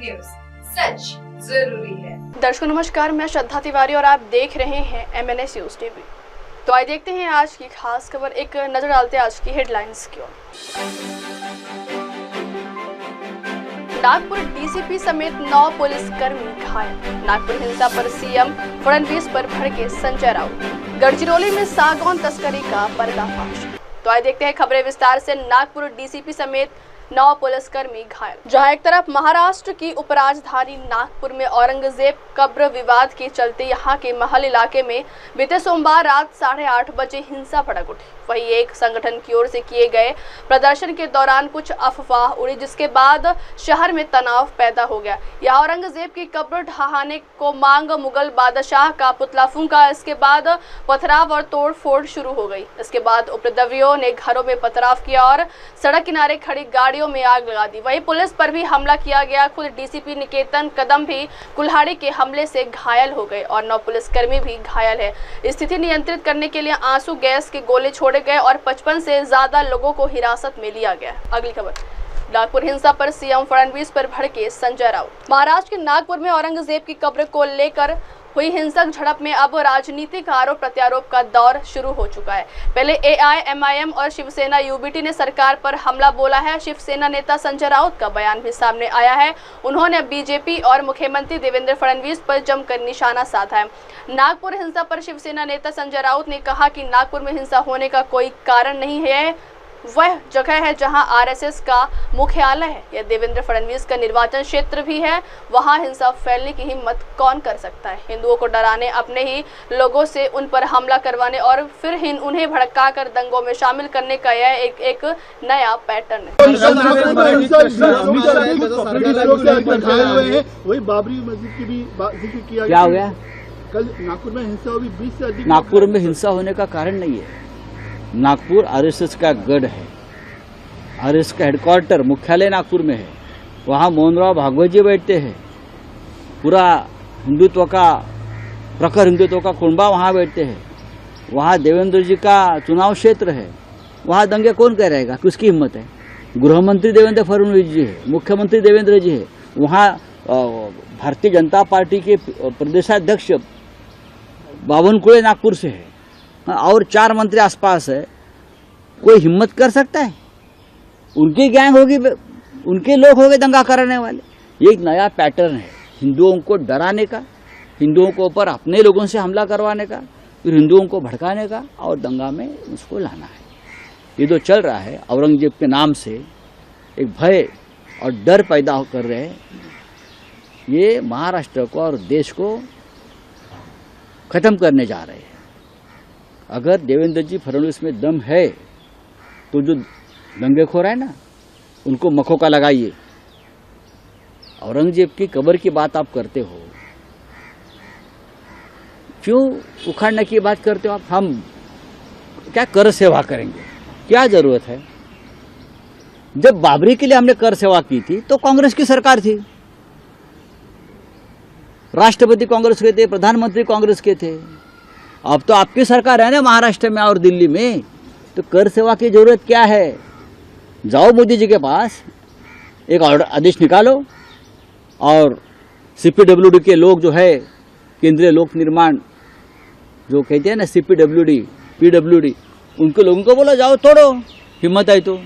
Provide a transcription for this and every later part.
News, सच जरूरी है। दर्शकों नमस्कार, मैं श्रद्धा तिवारी और आप देख रहे हैं MNS न्यूज टीवी। तो आइए देखते हैं आज की खास खबर। एक नजर डालते हैं आज की हेडलाइंस की ओर। नागपुर डीसीपी समेत 9 पुलिसकर्मी घायल। नागपुर हिंसा पर सीएम फडणवीस पर भड़के संजय राउत। गढ़चिरौली में सागौन तस्करी का पर्दाफाश। तो आइए देखते हैं खबरें विस्तार से। नागपुर डीसीपी समेत 9 पुलिसकर्मी घायल। जहां एक तरफ महाराष्ट्र की उपराजधानी नागपुर में औरंगजेब कब्र विवाद के चलते यहां के महल इलाके में बीते सोमवार रात 8:30 बजे हिंसा भड़क उठी। वहीं एक संगठन की ओर से किए गए प्रदर्शन के दौरान कुछ अफवाह उड़ी, जिसके बाद शहर में तनाव पैदा हो गया। यहां औरंगजेब की कब्र ढहाने को मांग मुगल बादशाह का पुतला फूंका। इसके बाद पथराव और तोड़फोड़ शुरू हो गई। इसके बाद उपद्रवियों ने घरों में पथराव किया और सड़क किनारे खड़ी गाड़ियों में आग लगा दी। वहीं पुलिस पर भी हमला किया गया। खुद डीसीपी निकेतन कदम भी कुल्हाड़ी के हमले से घायल हो गए और 9 पुलिसकर्मी भी घायल है। स्थिति नियंत्रित करने के लिए आंसू गैस के गोले छोड़े गए और 55 से ज्यादा लोगों को हिरासत में लिया गया। अगली खबर, नागपुर हिंसा पर सीएम फडणवीस पर भड़के संजय राउत। महाराष्ट्र के नागपुर में औरंगजेब की कब्र को लेकर हुई हिंसक झड़प में अब राजनीतिक आरोप प्रत्यारोप का दौर शुरू हो चुका है। पहले AIMIM और शिवसेना UBT ने सरकार पर हमला बोला है। शिवसेना नेता संजय राउत का बयान भी सामने आया है। उन्होंने बीजेपी और मुख्यमंत्री देवेंद्र फडणवीस पर जमकर निशाना साधा है। नागपुर हिंसा पर शिवसेना नेता संजय राउत ने कहा कि नागपुर में हिंसा होने का कोई कारण नहीं है। वह जगह है जहां RSS का मुख्यालय है। यह देवेंद्र फडणवीस का निर्वाचन क्षेत्र भी है। वहां हिंसा फैलने की हिम्मत कौन कर सकता है? हिंदुओं को डराने, अपने ही लोगों से उन पर हमला करवाने और फिर उन्हें भड़काकर दंगों में शामिल करने का यह एक नया पैटर्न है। वही बाबरी मस्जिद की भी जिक्र किया। क्या हो गया? कल नागपुर में हिंसा हुई, 20 से अधिक। नागपुर में हिंसा होने का कारण नहीं है। नागपुर RSS का गढ़ है। RSS का हेडक्वार्टर मुख्यालय नागपुर में है। वहाँ मोहनराव भागवत जी बैठते हैं। पूरा हिंदुत्व का प्रखर हिंदुत्व का कुंबा वहाँ बैठते हैं। वहाँ देवेंद्र जी का चुनाव क्षेत्र है। वहाँ दंगे कौन कह रहेगा कि उसकी हिम्मत है? गृह मंत्री देवेंद्र फडणवीस जी है, मुख्यमंत्री देवेंद्र जी है। वहाँ भारतीय जनता पार्टी के प्रदेशाध्यक्ष बावनकुळे नागपुर से है और 4 मंत्री आसपास है। कोई हिम्मत कर सकता है? उनकी गैंग होगी, उनके लोग होंगे दंगा कराने वाले। ये एक नया पैटर्न है हिंदुओं को डराने का, हिंदुओं के ऊपर अपने लोगों से हमला करवाने का, फिर हिंदुओं को भड़काने का और दंगा में उसको लाना है। ये जो चल रहा है औरंगजेब के नाम से एक भय और डर पैदा कर रहे हैं, ये महाराष्ट्र को और देश को खत्म करने जा रहे हैं। अगर देवेंद्र जी फडणवीस में दम है तो जो दंगेखोर है ना, उनको मखौका लगाइए। औरंगजेब की कब्र की बात आप करते हो, क्यों उखाड़ने की बात करते हो आप? हम क्या कर सेवा करेंगे? क्या जरूरत है? जब बाबरी के लिए हमने कर सेवा की थी तो कांग्रेस की सरकार थी, राष्ट्रपति कांग्रेस के थे, प्रधानमंत्री कांग्रेस के थे। अब तो आपकी सरकार है ना महाराष्ट्र में और दिल्ली में, तो कर सेवा की जरूरत क्या है? जाओ मोदी जी के पास, एक ऑर्डर आदेश निकालो और CPWD के लोग जो है, केंद्रीय लोक निर्माण जो कहते हैं ना CPWD, PWD, उनके लोगों को बोलो जाओ तोड़ो, हिम्मत है तो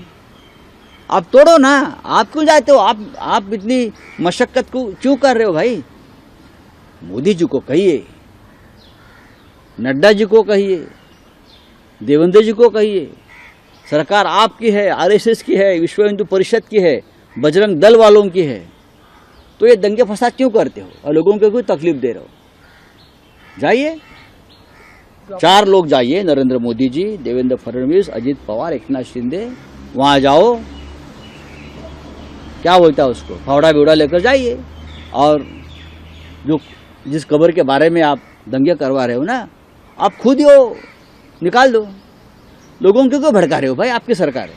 आप तोड़ो ना। आप क्यों जाते हो? आप इतनी मशक्कत को क्यों कर रहे हो भाई? मोदी जी को कहिए, नड्डा जी को कहिए, देवेंद्र जी को कहिए, सरकार आपकी है, RSS की है, विश्व हिंदू परिषद की है, बजरंग दल वालों की है, तो ये दंगे फसाद क्यों करते हो और लोगों को क्यों तकलीफ दे रहे हो? जाइए, 4 लोग जाइए, नरेंद्र मोदी जी, देवेंद्र फडणवीस, अजित पवार, एकनाथ शिंदे, वहाँ जाओ, क्या बोलता है उसको, फावड़ा बिवड़ा लेकर जाइए और जो जिस कब्र के बारे में आप दंगे करवा रहे हो ना, आप खुद ही निकाल दो। लोगों को क्यों भड़का रहे हो भाई? आपकी सरकार है।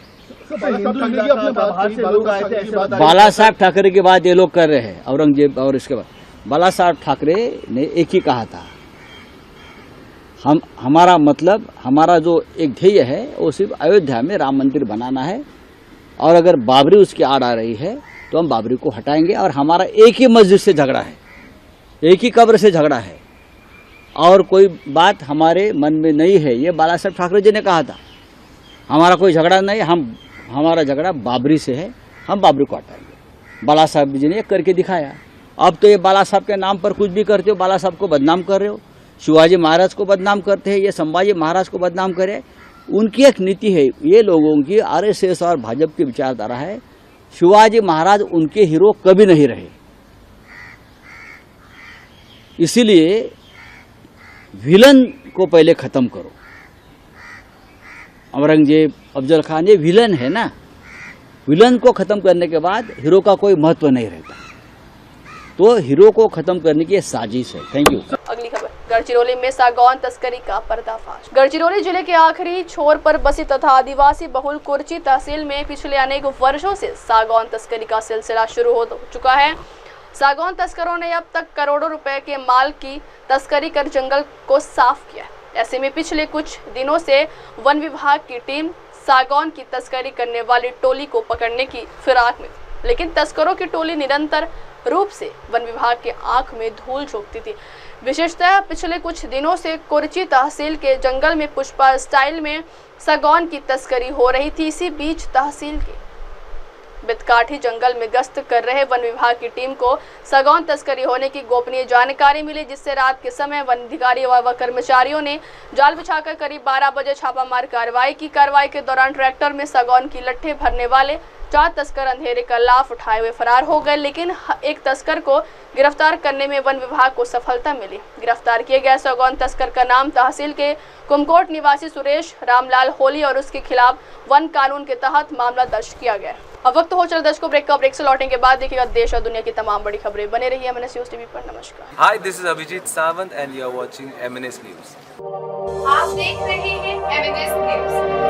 बाला साहब ठाकरे की बात ये लोग कर रहे हैं, औरंगजेब और इसके बाद बाला साहब ठाकरे ने एक ही कहा था, हमारा मतलब, हमारा जो एक ध्येय है वो सिर्फ अयोध्या में राम मंदिर बनाना है, और अगर बाबरी उसकी आड़ आ रही है तो हम बाबरी को हटाएंगे। और हमारा एक ही मस्जिद से झगड़ा है, एक ही कब्र से झगड़ा है, और कोई बात हमारे मन में नहीं है। ये बाला साहब ठाकरे जी ने कहा था, हमारा कोई झगड़ा नहीं, हमारा झगड़ा बाबरी से है, हम बाबरी को हटाएंगे। बाला साहब जी ने करके दिखाया। अब तो ये बाला साहब के नाम पर कुछ भी करते हो, बाला साहब को बदनाम कर रहे हो, शिवाजी महाराज को बदनाम करते हैं, ये संभाजी महाराज को बदनाम करे। उनकी एक नीति है, ये लोगों की आरएसएस और भाजपा की विचारधारा है, शिवाजी महाराज उनके हीरो कभी नहीं रहे। इसीलिए विलन को पहले खत्म करो। औरंगजेब, अफजल खान, ये विलन है ना, विलन को खत्म करने के बाद हीरो का कोई महत्व नहीं रहता। तो हीरो को खत्म करने की साजिश है। Thank you. अगली खबर, गढ़चिरौली में सागौन तस्करी का पर्दाफाश। गढ़चिरौली जिले के आखिरी छोर पर बसी तथा आदिवासी बहुल कुर्ची तहसील में पिछले अनेक वर्षों से सागौन तस्करी का सिलसिला शुरू हो चुका है। सागौन तस्करों ने अब तक करोड़ों रुपए के माल की तस्करी कर जंगल को साफ किया। ऐसे में पिछले कुछ दिनों से वन विभाग की टीम सागौन की तस्करी करने वाली टोली को पकड़ने की फिराक में, लेकिन तस्करों की टोली निरंतर रूप से वन विभाग के आंख में धूल झोंकती थी। विशेषतः पिछले कुछ दिनों से कुर्ची तहसील के जंगल में पुष्पा स्टाइल में सागौन की तस्करी हो रही थी। इसी बीच तहसील के बितकाठी जंगल में गश्त कर रहे वन विभाग की टीम को सागौन तस्करी होने की गोपनीय जानकारी मिली, जिससे रात के समय वन अधिकारी व कर्मचारियों ने जाल बिछाकर करीब 12 बजे छापामार कार्रवाई की। कार्रवाई के दौरान ट्रैक्टर में सागौन की लट्ठे भरने वाले 4 तस्कर अंधेरे का लाभ उठाए हुए फरार हो गए, लेकिन एक तस्कर को गिरफ्तार करने में वन विभाग को सफलता मिली। गिरफ्तार किए गए सागौन तस्कर का नाम तहसील के कुमकोट निवासी सुरेश रामलाल होली और उसके खिलाफ वन कानून के तहत मामला दर्ज किया गया। अब वक्त हो चल दर्शकों ब्रेक का। ब्रेक से लौटेंगे बाद देखिएगा देश और दुनिया की तमाम बड़ी खबरें। बने रहिए MNS न्यूज़ टीवी पर। नमस्कार। Hi, this is Abhijit Sawant and you are watching MNS News. आप देख रहे हैं MNS न्यूज़।